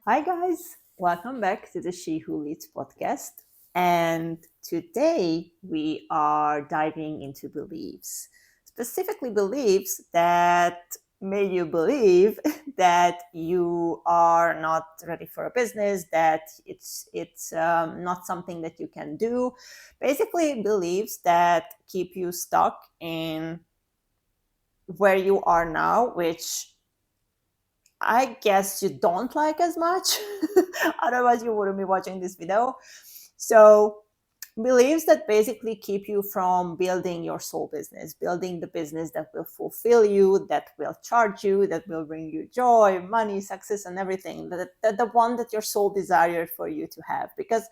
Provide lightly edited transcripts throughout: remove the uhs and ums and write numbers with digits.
Hi, guys. Welcome back to the She Who Leads podcast. And today we are diving into beliefs, specifically beliefs that made you believe that you are not ready for a business, that it's not something that you can do. Basically, beliefs that keep you stuck in where you are now, which I guess you don't like as much. Otherwise, you wouldn't be watching this video. So, beliefs that basically keep you from building your soul business, building the business that will fulfill you, that will charge you, that will bring you joy, money, success, and everything. The one that your soul desired for you to have. Because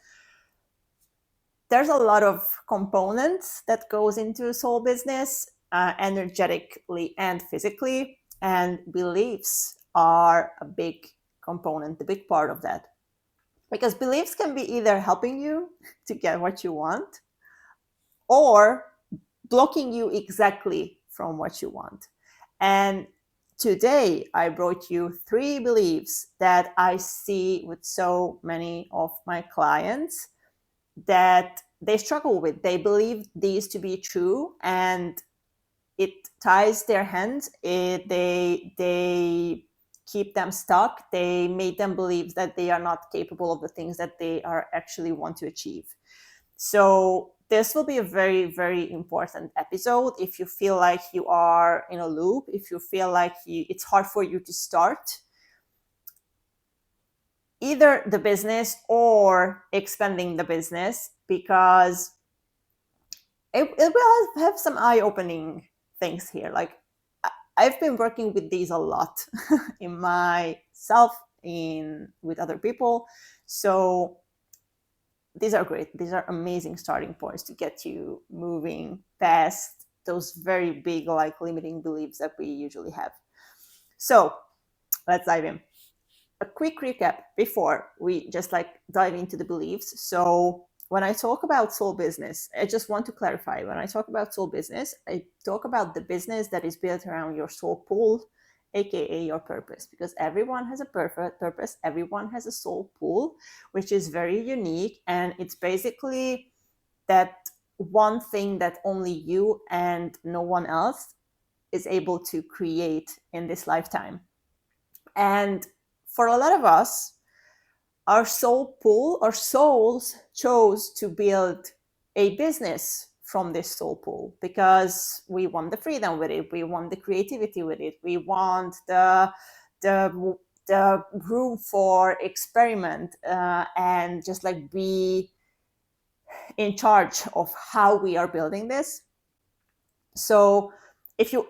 there's a lot of components that goes into a soul business, energetically and physically, and beliefs are a big component, the big part of that. Because beliefs can be either helping you to get what you want or blocking you exactly from what you want. And today I brought you 3 beliefs that I see with so many of my clients that they struggle with. They believe these to be true, and it ties their hands. They keep them stuck. They make them believe that they are not capable of the things that they are actually want to achieve. So this will be a very, very important episode. If you feel like you are in a loop, if you feel like it's hard for you to start either the business or expanding the business, because it will have some eye-opening things here. Like, I've been working with these a lot in myself, with other people. So these are great. These are amazing starting points to get you moving past those very big, like, limiting beliefs that we usually have. So let's dive in. A quick recap before we just dive into the beliefs. So when I talk about soul business, I just want to clarify. When I talk about soul business, I talk about the business that is built around your soul pool, aka your purpose, because everyone has a purpose, everyone has a soul pool, which is very unique, and it's basically that one thing that only you and no one else is able to create in this lifetime. And for a lot of us, our soul pool, our souls chose to build a business from this soul pool because we want the freedom with it, we want the creativity with it, we want the room for experiment, and just be in charge of how we are building this. So if you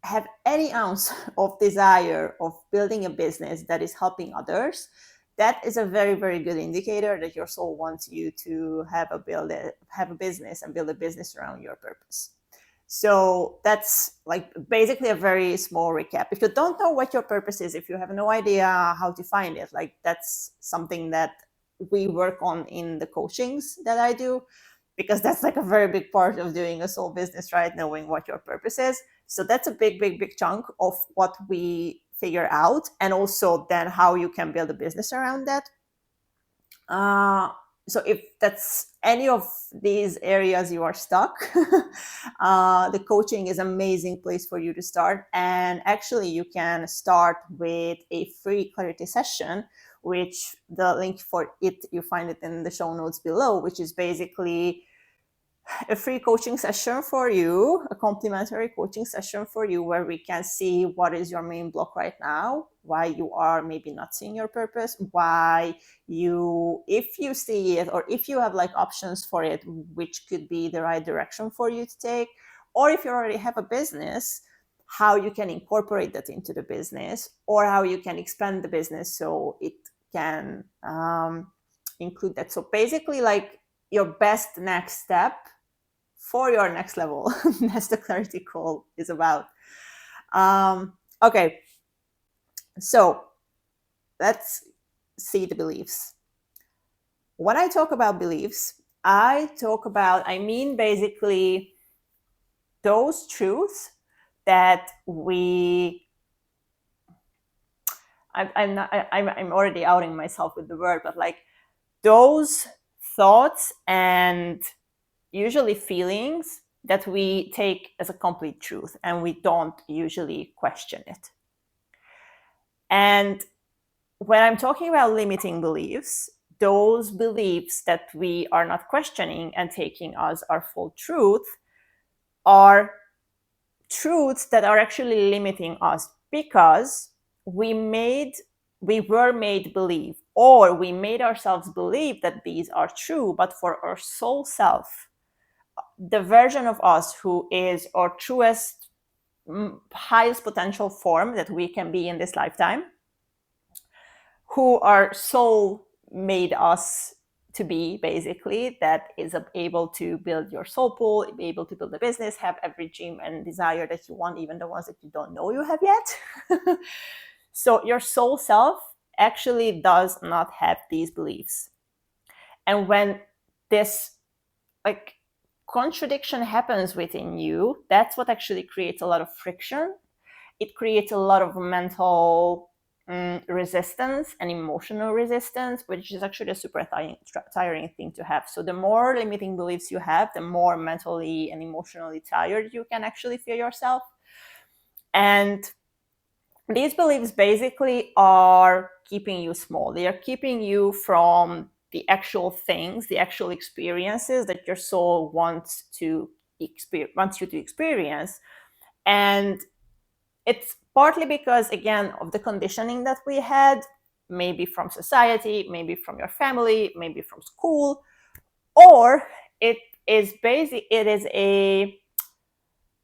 have any ounce of desire of building a business that is helping others, that is a very, very good indicator that your soul wants you to have a business and build a business around your purpose. So that's basically a very small recap. If you don't know what your purpose is, if you have no idea how to find it, that's something that we work on in the coachings that I do, because that's a very big part of doing a soul business, right? Knowing what your purpose is. So that's a big, big, big chunk of what we figure out, and also then how you can build a business around that. So if that's any of these areas you are stuck, the coaching is an amazing place for you to start. And actually, you can start with a free clarity session, which the link for it, you find it in the show notes below, which is basically a free coaching session for you, a complimentary coaching session for you, where we can see what is your main block right now, why you are maybe not seeing your purpose, why you, if you see it, or if you have options for it, which could be the right direction for you to take, or if you already have a business, how you can incorporate that into the business, or how you can expand the business so it can include that. So basically, your best next step for your next level. That's the clarity call is about. Okay, so let's see the beliefs. When I talk about beliefs, I mean basically those truths that we I'm already outing myself with the word, but like those thoughts and usually feelings that we take as a complete truth and we don't usually question it. And when I'm talking about limiting beliefs, those beliefs that we are not questioning and taking as our full truth are truths that are actually limiting us because we were made believe, or we made ourselves believe that these are true, but for our soul self, the version of us who is our truest, highest potential form that we can be in this lifetime, who our soul made us to be, basically, that is able to build your soul pool, be able to build a business, have every dream and desire that you want, even the ones that you don't know you have yet. So your soul self actually does not have these beliefs. And when this like contradiction happens within you, that's what actually creates a lot of friction. It creates a lot of mental resistance and emotional resistance, which is actually a super tiring thing to have. So the more limiting beliefs you have, the more mentally and emotionally tired you can actually feel yourself. And these beliefs basically are keeping you small. They are keeping you from the actual things, the actual experiences that your soul wants you to experience. And it's partly because, again, of the conditioning that we had, maybe from society, maybe from your family, maybe from school, or it is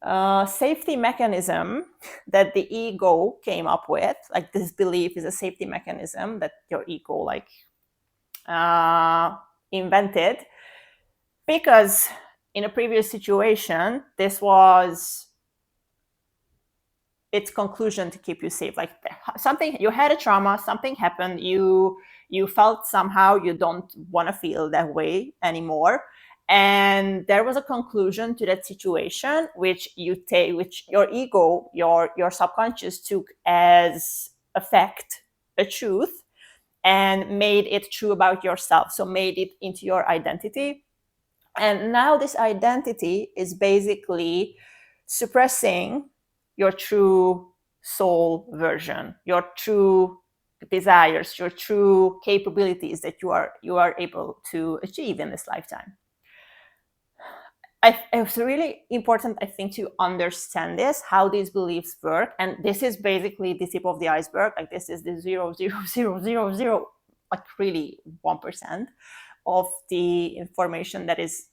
a safety mechanism that the ego came up with. Like, this belief is a safety mechanism that your ego invented, because in a previous situation, this was its conclusion to keep you safe. Like, something, you had a trauma, something happened, you felt somehow you don't want to feel that way anymore, and there was a conclusion to that situation, which your ego, your subconscious took as a fact, a truth, and made it true about yourself. So made it into your identity. And now this identity is basically suppressing your true soul version, your true desires, your true capabilities that you are able to achieve in this lifetime. It's really important, I think, to understand this, how these beliefs work. And this is basically the tip of the iceberg. Like, this is the 0.00000, like really 1% of the information that is,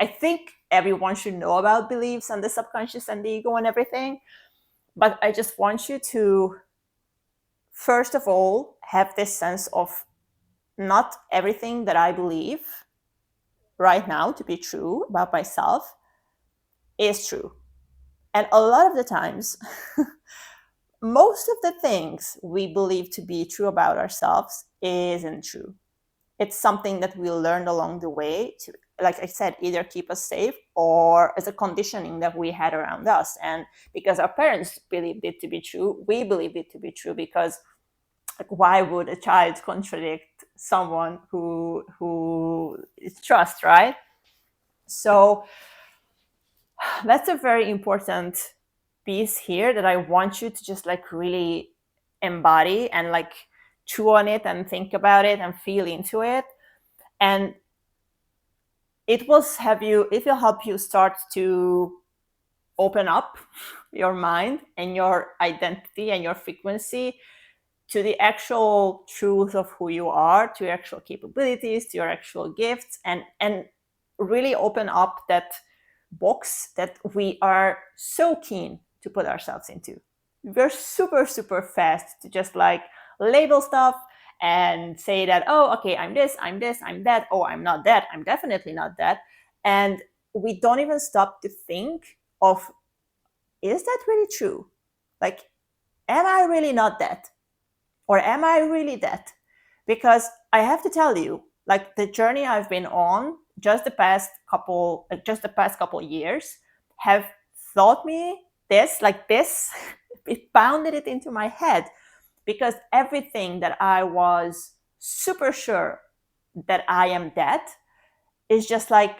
I think, everyone should know about beliefs and the subconscious and the ego and everything. But I just want you to, first of all, have this sense of not everything that I believe right now to be true about myself is true. And a lot of the times, most of the things we believe to be true about ourselves isn't true. It's something that we learned along the way to, like I said, either keep us safe or as a conditioning that we had around us. And because our parents believed it to be true, we believed it to be true, because like, why would a child contradict someone who is trust, right? So that's a very important piece here that I want you to just like really embody and like chew on it and think about it and feel into it. And it will help you start to open up your mind and your identity and your frequency to the actual truth of who you are, to your actual capabilities, to your actual gifts, and really open up that box that we are so keen to put ourselves into. We're super, super fast to just like label stuff and say that, oh, okay, I'm this, I'm that, oh, I'm not that, I'm definitely not that. And we don't even stop to think of, is that really true? Like, am I really not that? Or am I really that? Because I have to tell you, like, the journey I've been on just the past couple years have taught me this, like this, it pounded it into my head. because everything that I was super sure that I am that is just like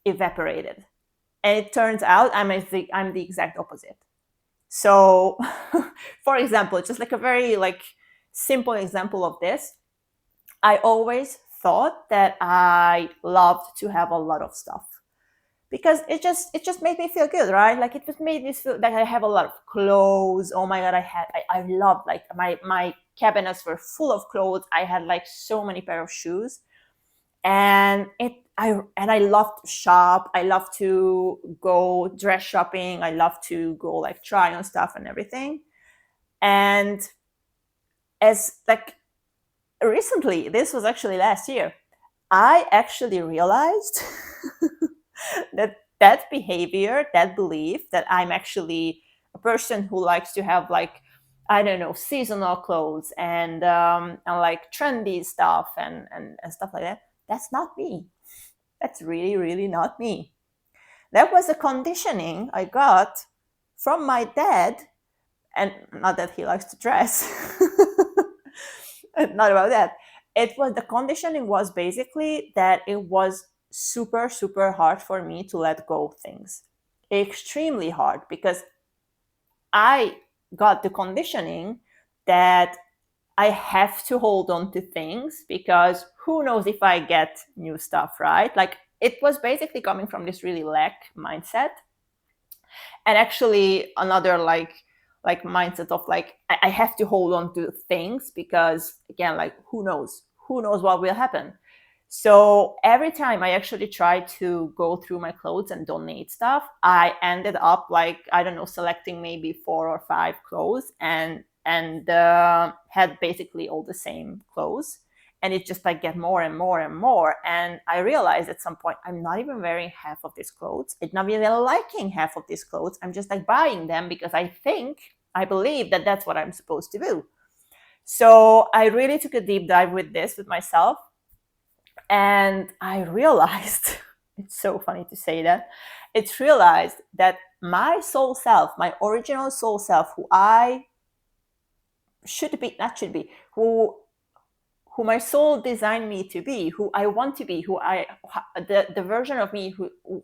evaporated. And it turns out I'm the exact opposite. So, for example, just like a very like simple example of this, I always thought that I loved to have a lot of stuff because it just made me feel good, right? Like it just made me feel like I have a lot of clothes. Oh my god, I loved, like, my cabinets were full of clothes. I had like so many pair of shoes, and I love to shop. I love to go dress shopping. I love to go like try on stuff and everything. And as like recently, this was actually last year, I actually realized that behavior, that belief that I'm actually a person who likes to have like, I don't know, seasonal clothes and like trendy stuff and stuff like that. That's not me. That's really, really not me. That was a conditioning I got from my dad, and not that he likes to dress. Not about that. It was, the conditioning was basically that it was super, super hard for me to let go of things. Extremely hard, because I got the conditioning that I have to hold on to things because who knows if I get new stuff, right? Like it was basically coming from this really lack mindset. And actually another like mindset of like I have to hold on to things because again, like who knows what will happen. So every time I actually tried to go through my clothes and donate stuff, I ended up like, I don't know, selecting maybe 4 or 5 clothes and had basically all the same clothes. And it just like get more and more and more. And I realized at some point, I'm not even wearing half of these clothes. I'm not even liking half of these clothes. I'm just like buying them because I believe that that's what I'm supposed to do. So I really took a deep dive with this with myself. And I realized, it's so funny to say that, it's realized that my soul self, my original soul self, who I should be, not should be, who my soul designed me to be, who I want to be, the version of me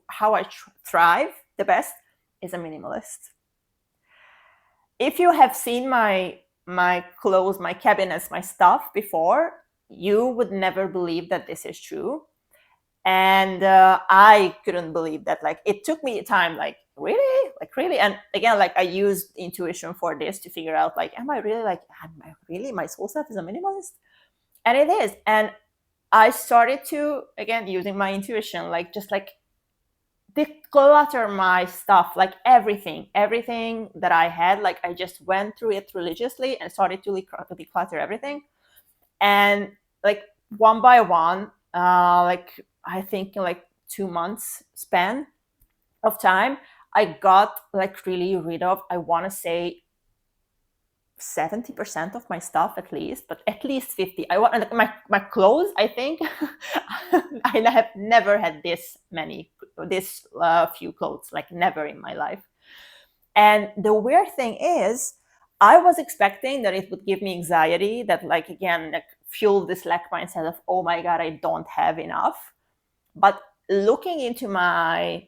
how I thrive the best is a minimalist. If you have seen my clothes, my cabinets, my stuff before, you would never believe that this is true. And I couldn't believe that. Like it took me time, like really. And again, like I used intuition for this to figure out, like, am I really my soul self is a minimalist? And it is. And I started to, again, using my intuition, like just like declutter my stuff, like everything that I had. Like I just went through it religiously and started to declutter everything. And like one by one, like I think in like 2 months span of time, I got like really rid of, I want to say 70% of my stuff at least, but at least 50. I want my clothes, I think. I have never had this few clothes, like never in my life. And the weird thing is, I was expecting that it would give me anxiety, that like again, like fuel this lack mindset of, oh my god, I don't have enough. But looking into my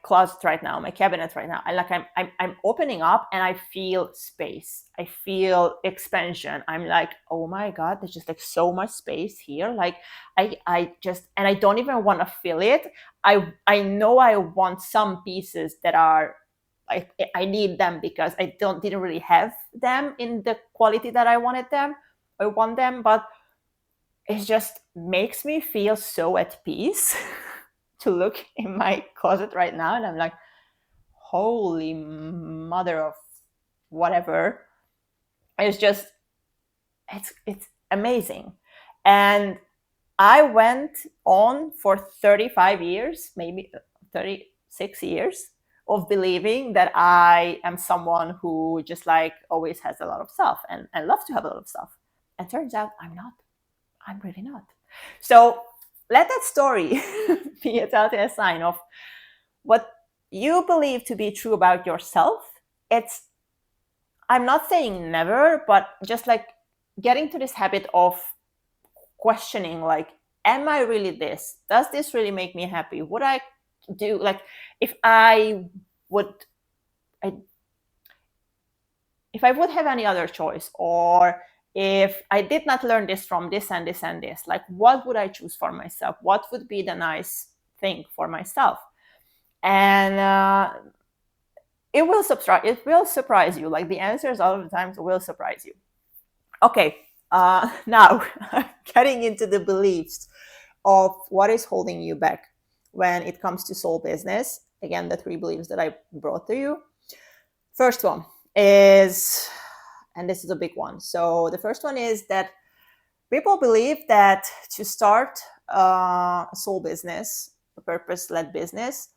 closet right now, my cabinet right now, I'm opening up and I feel space. I feel expansion. I'm like, oh my god, there's just like so much space here. Like I just, and I don't even want to fill it. I know I want some pieces that are, I need them because I didn't really have them in the quality that I want them, but it just makes me feel so at peace to look in my closet right now, and I'm like, holy mother of whatever. It's amazing. And I went on for 35 years, maybe 36 years, of believing that I am someone who just like always has a lot of stuff and loves to have a lot of stuff. And turns out I'm not. I'm really not. So let that story be a telltale sign of what you believe to be true about yourself. It's I'm not saying never, but just like getting to this habit of questioning, like, am I really this? Does this really make me happy? Would I do, like, if I would, I, if I would have any other choice, or if I did not learn this from this and this and this, like, what would I choose for myself? What would be the nice thing for myself? And it will surprise you. Like, the answers all of the times will surprise you. Okay, now getting into the beliefs of what is holding you back when it comes to soul business. Again, the 3 beliefs that I brought to you. First one is, and this is a big one. So the first one is that people believe that to start a soul business, a purpose-led business,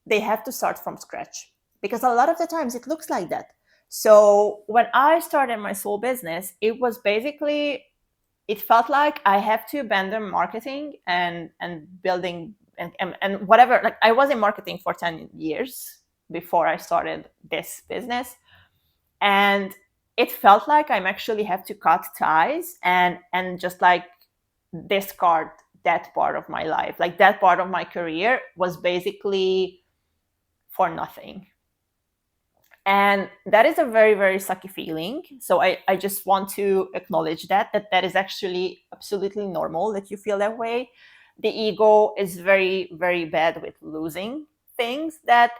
they have to start from scratch, because a lot of the times it looks like that. So when I started my soul business, it was basically, it felt like I have to abandon marketing and building and whatever. Like, I was in marketing for 10 years before I started this business, and it felt like I'm actually have to cut ties and just like discard that part of my life. Like, that part of my career was basically for nothing. And that is a very, very sucky feeling. So I just want to acknowledge that is actually absolutely normal that you feel that way. The ego is very, very bad with losing things that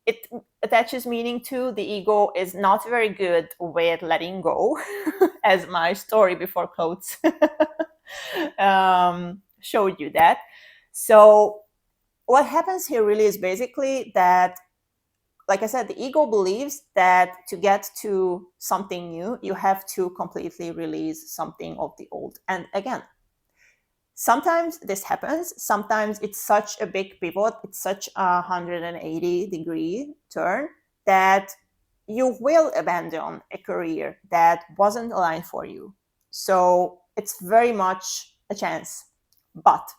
it attaches meaning to. The ego is not very good with letting go, as my story before quotes showed you that. So what happens here really is basically that, like I said, the ego believes that to get to something new, you have to completely release something of the old. And again, sometimes this happens. Sometimes it's such a big pivot, it's such a 180-degree turn that you will abandon a career that wasn't aligned for you. So it's very much a chance. But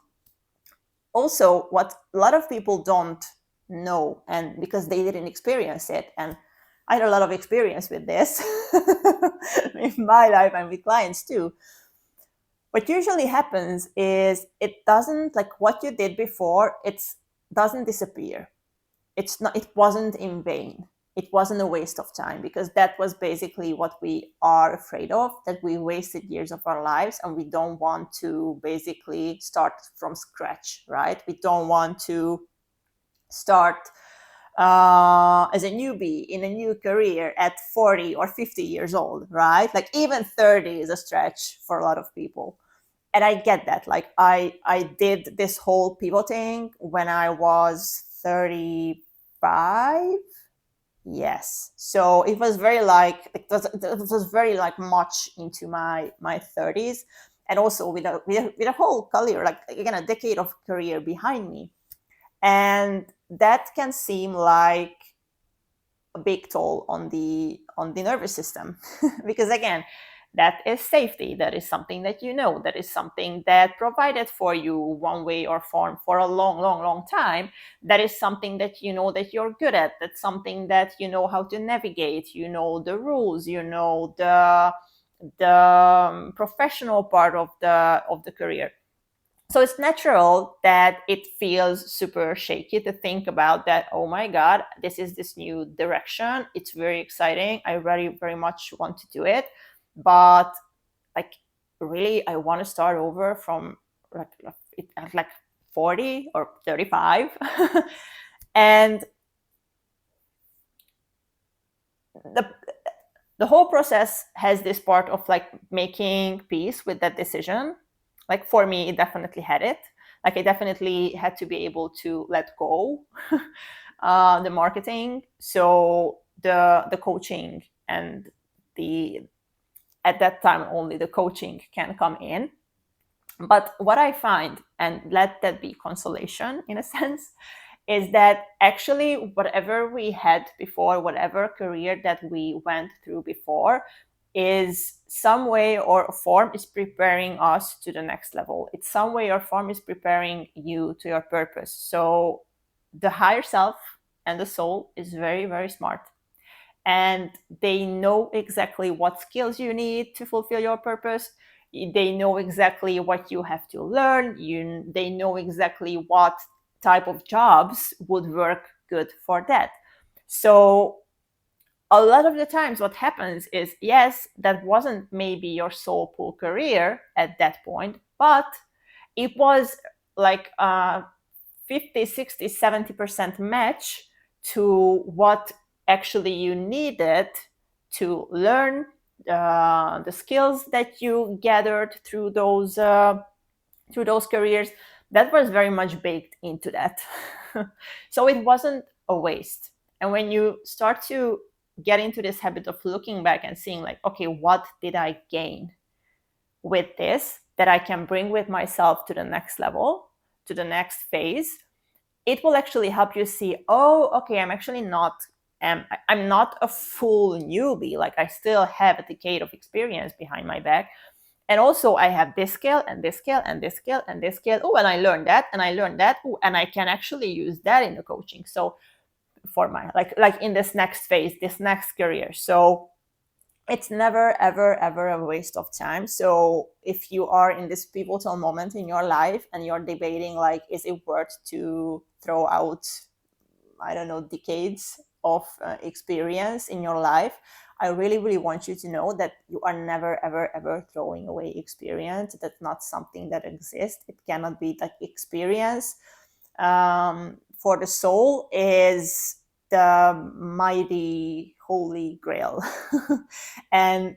also, what a lot of people don't know, and because they didn't experience it, and I had a lot of experience with this in my life and with clients too. What usually happens is it doesn't, like, what you did before, it doesn't disappear. It wasn't in vain. It wasn't a waste of time, because that was basically what we are afraid of, that we wasted years of our lives and we don't want to basically start from scratch, right? We don't want to start as a newbie in a new career at 40 or 50 years old, right? Like, even 30 is a stretch for a lot of people. And I get that. Like, I did this whole pivoting when I was 35. Yes. So it was very like, it was very like much into my 30s, and also with a whole career, like, again, a decade of career behind me. And that can seem like a big toll on the nervous system because, again, that is safety, that is something that you know, that is something that provided for you one way or form for a long time, that is something that you know that you're good at, that's something that you know how to navigate, you know the rules, you know the professional part of the career. So it's natural that it feels super shaky to think about that. Oh my God, this is this new direction. It's very exciting. I really very much want to do it. But, like, really, I want to start over from like 40 or 35. And the whole process has this part of, like, making peace with that decision. Like, for me, it definitely had it. Like, I definitely had to be able to let go the marketing, so the coaching and the at that time only the coaching can come in. But what I find, and let that be consolation in a sense, is that actually whatever we had before, whatever career that we went through before, is some way or form is preparing us to the next level. It's some way or form is preparing you to your purpose. So the higher self and the soul is very, very smart. and they know exactly what skills you need to fulfill your purpose. They know exactly what you have to learn. They know exactly what type of jobs would work good for that. So a lot of the times what happens is, yes, that wasn't maybe your soul pool career at that point, but it was like a 50, 60, 70% match to what actually you needed to learn the skills that you gathered through those careers. That was very much baked into that. So it wasn't a waste. And when you start to get into this habit of looking back and seeing like, okay, what did I gain with this that I can bring with myself to the next level, to the next phase, it will actually help you see, oh, okay, I'm actually not, I'm not a full newbie. Like I still have a decade of experience behind my back. And also I have this skill and this skill and this skill and this skill. Oh, and I learned that and I learned that. Oh, and I can actually use that in the coaching. So for my, like in this next phase, this next career. So it's never, ever, ever a waste of time. So if you are in this pivotal moment in your life and you're debating, like, is it worth to throw out, I don't know, decades of experience in your life, I really, really want you to know that you are never, ever, ever throwing away experience. That's not something that exists. It cannot be like experience. For the soul is the mighty holy grail and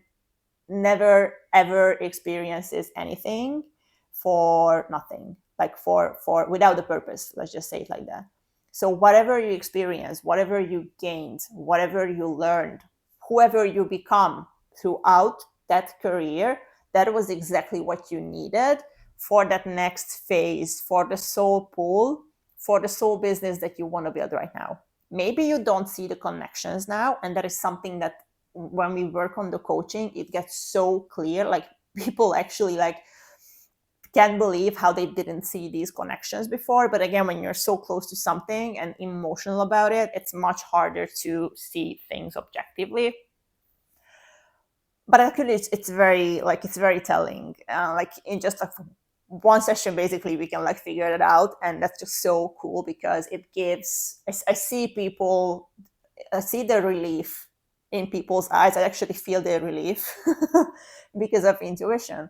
never ever experiences anything for nothing, like for without a purpose, let's just say it like that. So whatever you experience, whatever you gained, whatever you learned, whoever you become throughout that career, that was exactly what you needed for that next phase, for the soul pool, for the soul business that you want to build right now. Maybe you don't see the connections now, and that is something that when we work on the coaching, it gets so clear. Like people actually like can't believe how they didn't see these connections before. But again, when you're so close to something and emotional about it, it's much harder to see things objectively. But actually, it's very like it's very telling. Like in just like one session, basically, we can like figure it out, and that's just so cool because it gives. I see people, I see the relief in people's eyes. I actually feel their relief because of intuition.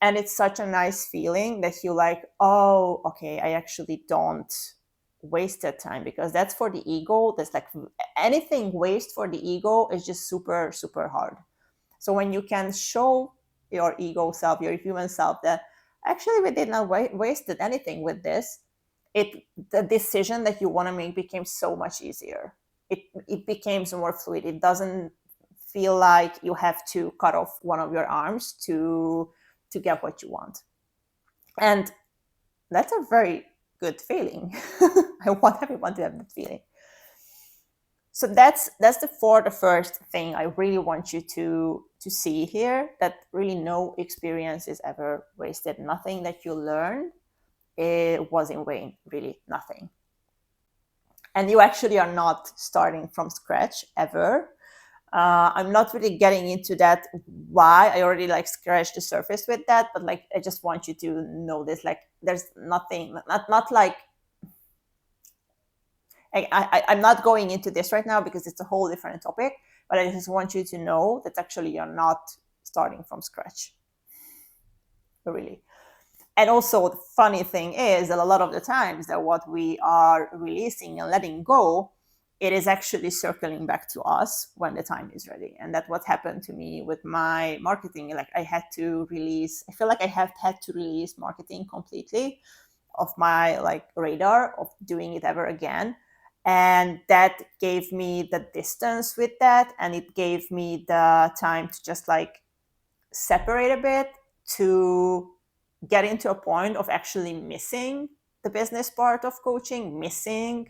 And it's such a nice feeling that you like, oh, okay, I actually don't waste that time, because that's for the ego. That's like anything waste for the ego is just super, super hard. So when you can show your ego self, your human self, that actually we did not wasted anything with this, the decision that you want to make became so much easier. It became more fluid. It doesn't feel like you have to cut off one of your arms to get what you want. And that's a very good feeling. I want everyone to have that feeling. So that's the first thing I really want you to see here, that really no experience is ever wasted. Nothing that you learn, it was in vain, really nothing. And you actually are not starting from scratch ever. I'm not really getting into that why. I already like scratched the surface with that, but like I just want you to know this. Like there's nothing, not like I'm not going into this right now because it's a whole different topic, but I just want you to know that actually you're not starting from scratch. Really. And also the funny thing is that a lot of the times that what we are releasing and letting go, it is actually circling back to us when the time is ready. And that's what happened to me with my marketing. Like I feel like I have had to release marketing completely off my like radar of doing it ever again. And that gave me the distance with that, and it gave me the time to just like separate a bit, to get into a point of actually missing the business part of coaching, missing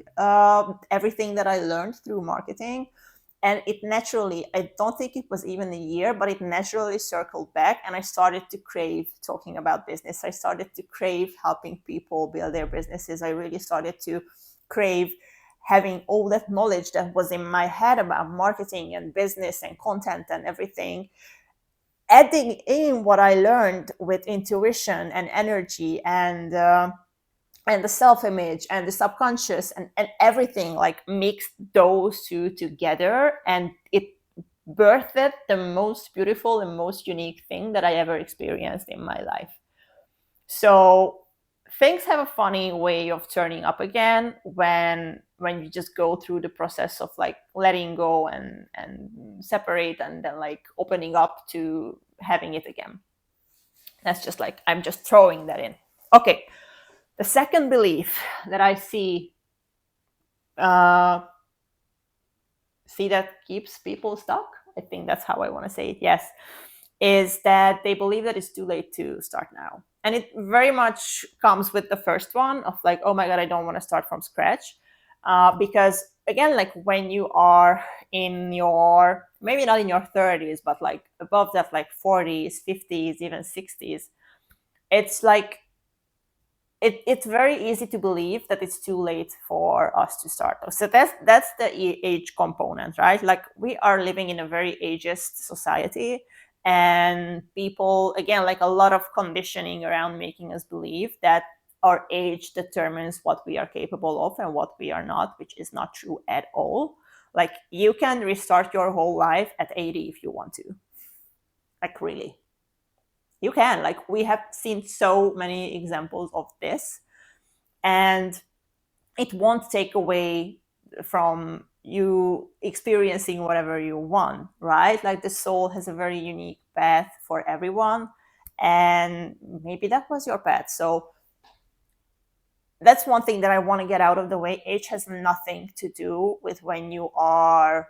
everything that I learned through marketing. And it naturally, I don't think it was even a year, but it naturally circled back, and I started to crave talking about business. I started to crave helping people build their businesses. I really started to crave having all that knowledge that was in my head about marketing and business and content and everything, adding in what I learned with intuition and energy and the self-image and the subconscious and everything, like mixed those two together, and it birthed the most beautiful and most unique thing that I ever experienced in my life. So things have a funny way of turning up again when you just go through the process of like letting go and separate and then like opening up to having it again. That's just like, I'm just throwing that in. Okay. The second belief that I see that keeps people stuck, I think that's how I want to say it, yes, is that they believe that it's too late to start now. And it very much comes with the first one of like, oh my God, I don't want to start from scratch. Because again, like when you are in your, maybe not in your 30s, but like above that, like 40s, 50s, even 60s, it's like, it's very easy to believe that it's too late for us to start. So that's the age component, right? Like we are living in a very ageist society, and people, again, like a lot of conditioning around making us believe that our age determines what we are capable of and what we are not, which is not true at all. Like you can restart your whole life at 80 if you want to. Like really. You can. Like we have seen so many examples of this, and it won't take away from you experiencing whatever you want, right? Like the soul has a very unique path for everyone, and maybe that was your path. So that's one thing that I want to get out of the way. Age has nothing to do with when you are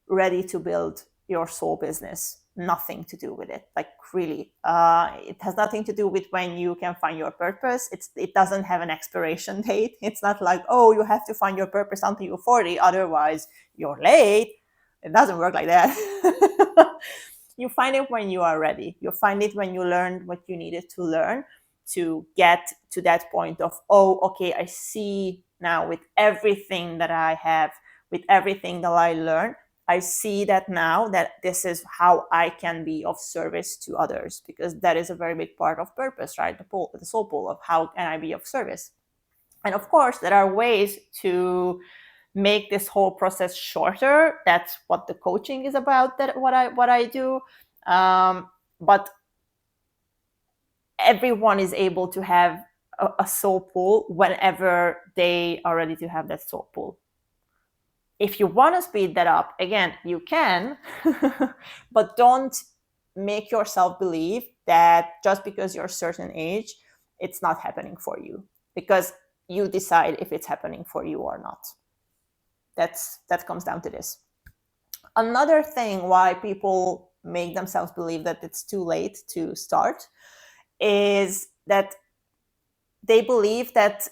ready to build your soul business. Nothing to do with it. Like really, it has nothing to do with when you can find your purpose. It doesn't have an expiration date. It's not like, oh, you have to find your purpose until you're 40, otherwise you're late. It doesn't work like that. You find it when you are ready. You find it when you learned what you needed to learn to get to that point of, oh, okay, I see now with everything that I have, with everything that I learned, I see that now that this is how I can be of service to others, because that is a very big part of purpose, right? The soul pull of how can I be of service. And of course, there are ways to make this whole process shorter. That's what the coaching is about, that what I do. But everyone is able to have a soul pull whenever they are ready to have that soul pull. If you want to speed that up, again, you can, but don't make yourself believe that just because you're a certain age, it's not happening for you, because you decide if it's happening for you or not. That comes down to this. Another thing why people make themselves believe that it's too late to start is that they believe that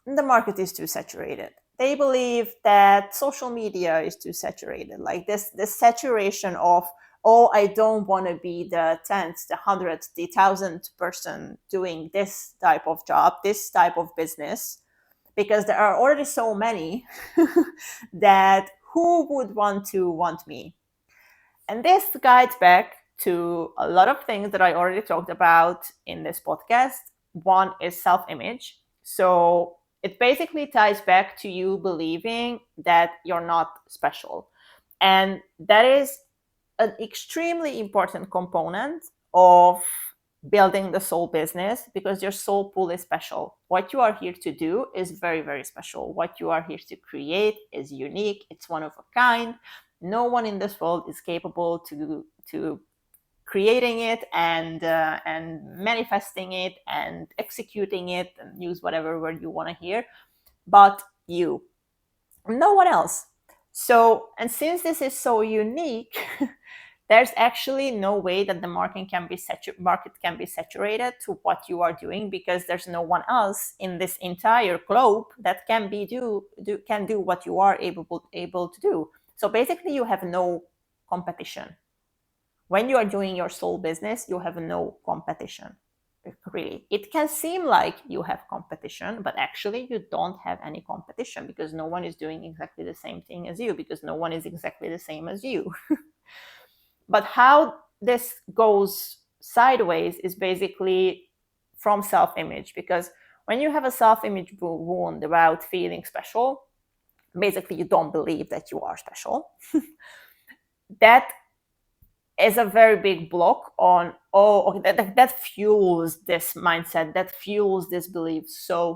the market is too saturated. They believe that social media is too saturated. Like this saturation of, oh, I don't want to be the 10th, the 100th, the 1000th person doing this type of job, this type of business, because there are already so many that who would want me? And this guides back to a lot of things that I already talked about in this podcast. One is self-image. So it basically ties back to you believing that you're not special. And that is an extremely important component of building the soul business, because your soul pool is special. What you are here to do is very, very special. What you are here to create is unique. It's one of a kind. No one in this world is capable to creating it and manifesting it and executing it, and use whatever word you want to hear, but you, no one else. So, and since this is so unique, there's actually no way that the market can be saturated to what you are doing, because there's no one else in this entire globe that can do what you are able to do. So basically, you have no competition. When you are doing your soul business, you have no competition, Really, it can seem like you have competition, but actually you don't have any competition, because no one is doing exactly the same thing as you, because no one is exactly the same as you. But how this goes sideways is basically from self-image, because when you have a self-image wound about feeling special, basically you don't believe that you are special. That is a very big block on, oh, okay, that fuels this mindset, that fuels this belief so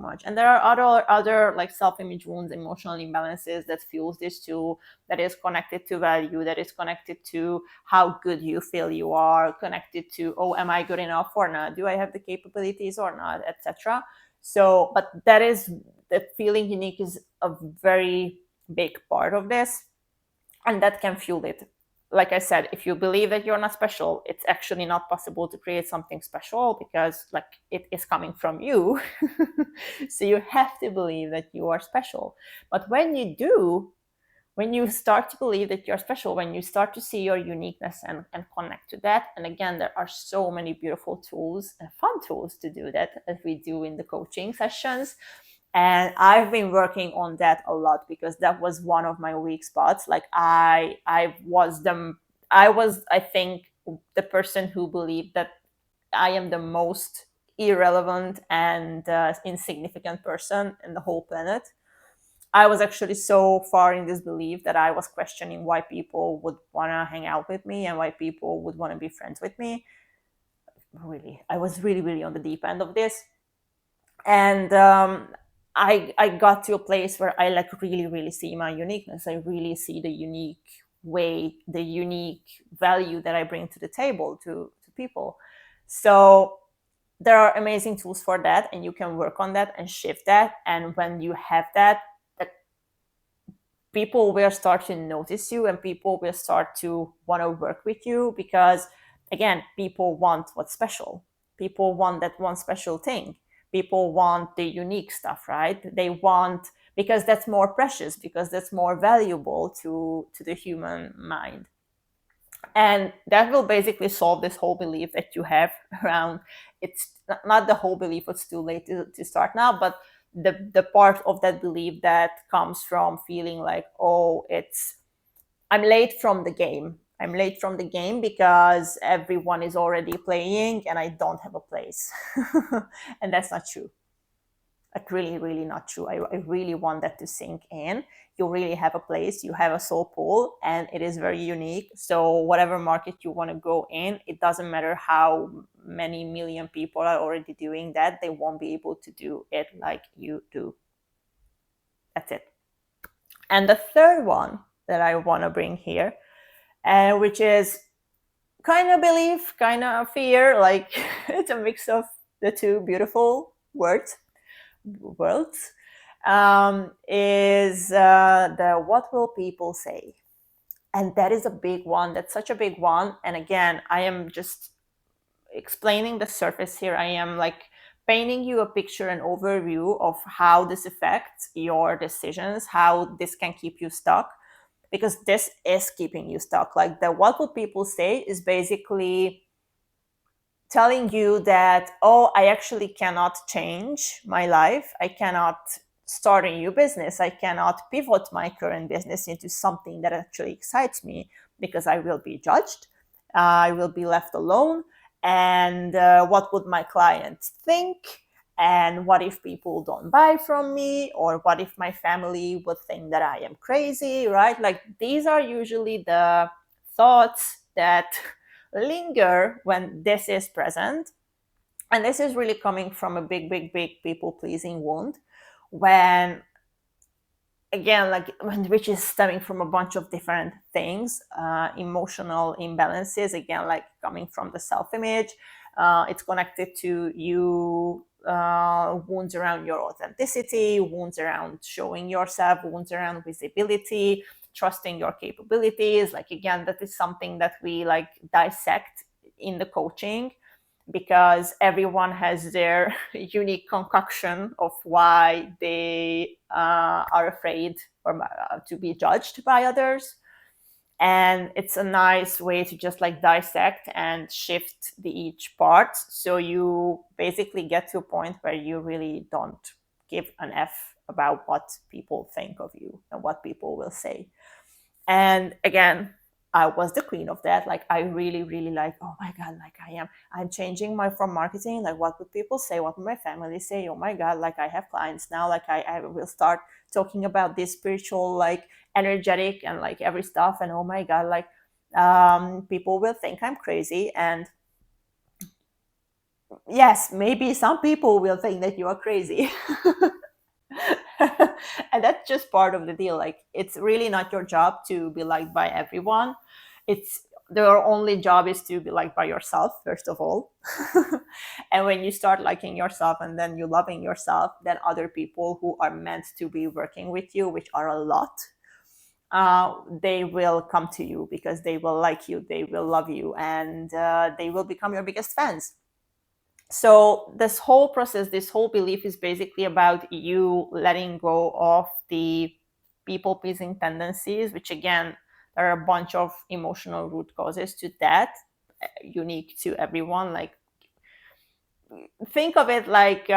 much. And there are other like self-image wounds, emotional imbalances that fuels this too, that is connected to value, that is connected to how good you feel you are, connected to, oh, am I good enough or not, do I have the capabilities or not, etc. So, but that is, the feeling unique is a very big part of this, and that can fuel it. Like I said, if you believe that you're not special, it's actually not possible to create something special, because like it is coming from you. So you have to believe that you are special. But when you do, when you start to believe that you're special, when you start to see your uniqueness and connect to that, and again, there are so many beautiful tools and fun tools to do that, as we do in the coaching sessions. And I've been working on that a lot, because that was one of my weak spots. Like I was I think the person who believed that I am the most irrelevant and insignificant person in the whole planet. I was actually so far in this belief that I was questioning why people would want to hang out with me and why people would want to be friends with me. Really, I was really on the deep end of this. And I got to a place where I like really see my uniqueness. I really see the unique way, the unique value that I bring to the table to people. So there are amazing tools for that, and you can work on that and shift that. And when you have that, people will start to notice you, and people will start to want to work with you, because again, people want what's special. People want that one special thing. People want the unique stuff, right? They want, because that's more precious, because that's more valuable to the human mind. And that will basically solve this whole belief that you have around, it's not the whole belief, it's too late to start now, but the part of that belief that comes from feeling like, oh, I'm late from the game. I'm late from the game because everyone is already playing and I don't have a place. And that's not true. Like really not true. I really want that to sink in. You really have a place, you have a soul pool, and it is very unique. So whatever market you want to go in, it doesn't matter how many million people are already doing that, they won't be able to do it like you do. That's it. And the third one that I want to bring here, which is kind of belief, kind of fear, like it's a mix of the two beautiful worlds, is the what will people say? And that is a big one. That's such a big one. And again, I am just explaining the surface here. I am like painting you a picture, an overview of how this affects your decisions, how this can keep you stuck, because this is keeping you stuck. Like the what will people say is basically telling you that, oh, I actually cannot change my life. I cannot start a new business. I cannot pivot my current business into something that actually excites me, because I will be judged. I will be left alone. And what would my clients think? And what if people don't buy from me? Or what if my family would think that I am crazy, right? Like these are usually the thoughts that linger when this is present. And this is really coming from a big people pleasing wound, when again, like which is stemming from a bunch of different things, emotional imbalances, again, like coming from the self-image. It's connected to you, wounds around your authenticity, wounds around showing yourself, wounds around visibility, trusting your capabilities. Like again, that is something that we like dissect in the coaching, because everyone has their unique concoction of why they are afraid or to be judged by others. And it's a nice way to just like dissect and shift the each part, so you basically get to a point where you really don't give an F about what people think of you and what people will say. And again, I was the queen of that. Like, I really, really like, oh my God, like I'm changing my from marketing. Like, what would people say? What would my family say? Oh my God, like I have clients now. Like I will start talking about this spiritual, like energetic and like every stuff. And oh my God, like people will think I'm crazy. And yes, maybe some people will think that you are crazy. And that's just part of the deal. Like, it's really not your job to be liked by everyone. It's their only job is to be liked by yourself, first of all. And when you start liking yourself and then you loving yourself, then other people who are meant to be working with you, which are a lot, they will come to you because they will like you, they will love you, and they will become your biggest fans. So this whole process, this whole belief is basically about you letting go of the people pleasing tendencies, which again, there are a bunch of emotional root causes to that, unique to everyone. Like, think of it like,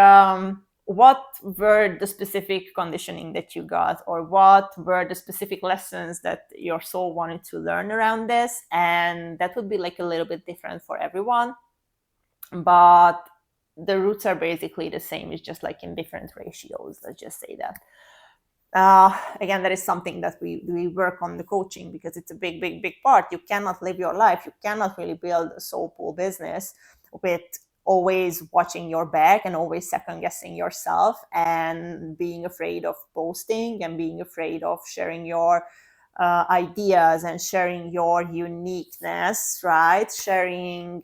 what were the specific conditioning that you got, or what were the specific lessons that your soul wanted to learn around this? And that would be like a little bit different for everyone, but the roots are basically the same. It's just like in different ratios, let's just say that. Again, that is something that we work on the coaching, because it's a big part. You cannot live your life, you cannot really build a soul pool business with always watching your back and always second guessing yourself and being afraid of posting and being afraid of sharing your ideas and sharing your uniqueness, right? Sharing,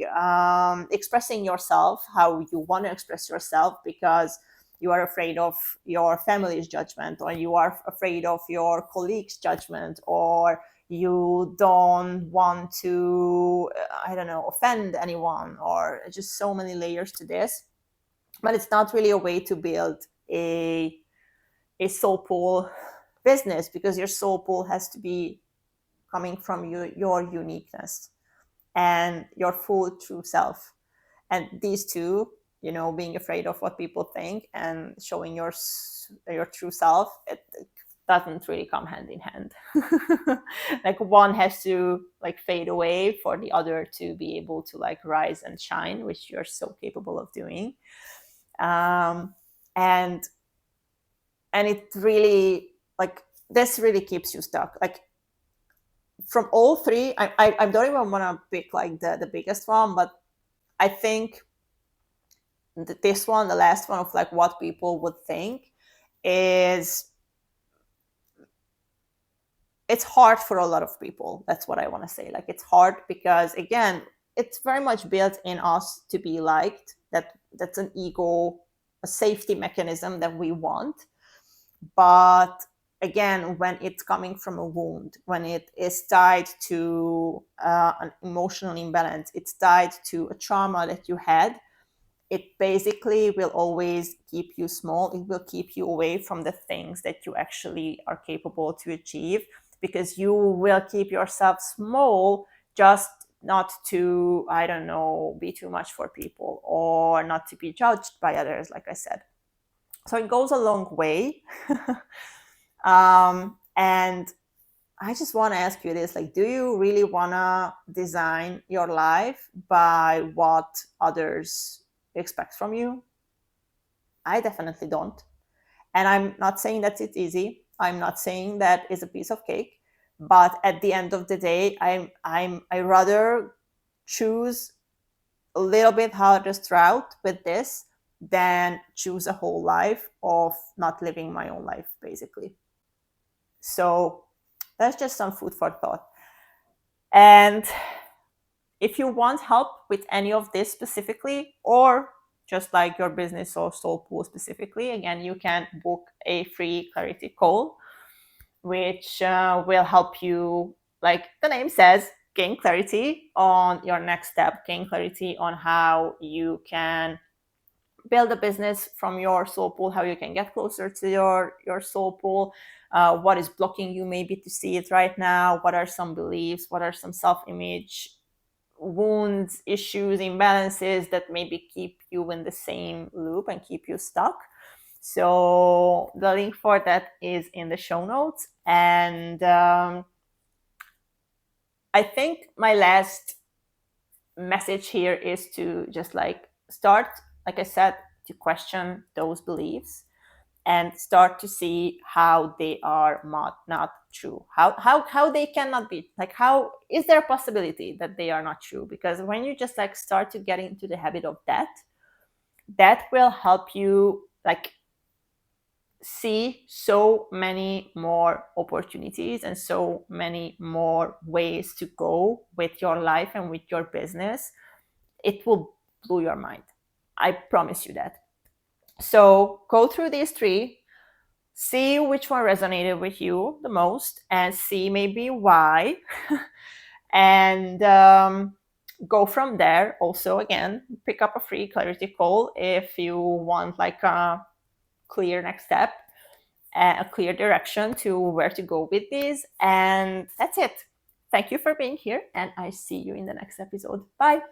expressing yourself how you want to express yourself, because you are afraid of your family's judgment, or you are afraid of your colleagues' judgment, or you don't want to, I don't know, offend anyone, or just so many layers to this. But it's not really a way to build a soul pool business, because your soul pool has to be coming from your uniqueness and your full true self. And these two, being afraid of what people think and showing your true self, it doesn't really come hand in hand. Like, one has to like fade away for the other to be able to like rise and shine, which you're so capable of doing. And it really, like, this really keeps you stuck. Like, from all three, I don't even want to pick like the biggest one, but I think this one, the last one, of like what people would think, is, it's hard for a lot of people. That's what I want to say. Like, it's hard because, again, it's very much built in us to be liked. That's an ego, a safety mechanism that we want. But again, when it's coming from a wound, when it is tied to an emotional imbalance, it's tied to a trauma that you had, it basically will always keep you small. It will keep you away from the things that you actually are capable to achieve, because you will keep yourself small just not to, I don't know, be too much for people, or not to be judged by others, like I said. So it goes a long way. And I just want to ask you this, like, do you really want to design your life by what others expect from you? I definitely don't. And I'm not saying that it's easy. I'm not saying that it's a piece of cake. But at the end of the day, I rather choose a little bit hardest route with this than choose a whole life of not living my own life, basically. So that's just some food for thought. And if you want help with any of this specifically, or just like your business or soul pool specifically, again, you can book a free clarity call, which will help you, like the name says, gain clarity on your next step, gain clarity on how you can build a business from your soul pool, how you can get closer to your soul pool, what is blocking you maybe to see it right now, what are some beliefs, what are some self-image wounds, issues, imbalances that maybe keep you in the same loop and keep you stuck. So the link for that is in the show notes. And I think my last message here is to just like start, like I said, to question those beliefs and start to see how they are not true, how they cannot be, like, how is there a possibility that they are not true? Because when you just like start to get into the habit of that will help you like see so many more opportunities and so many more ways to go with your life and with your business. It will blow your mind. I promise you that. So go through these three, see which one resonated with you the most, and see maybe why. And go from there. Also, again, pick up a free clarity call if you want like a clear next step, a clear direction to where to go with these. And that's it. Thank you for being here, and I see you in the next episode. Bye.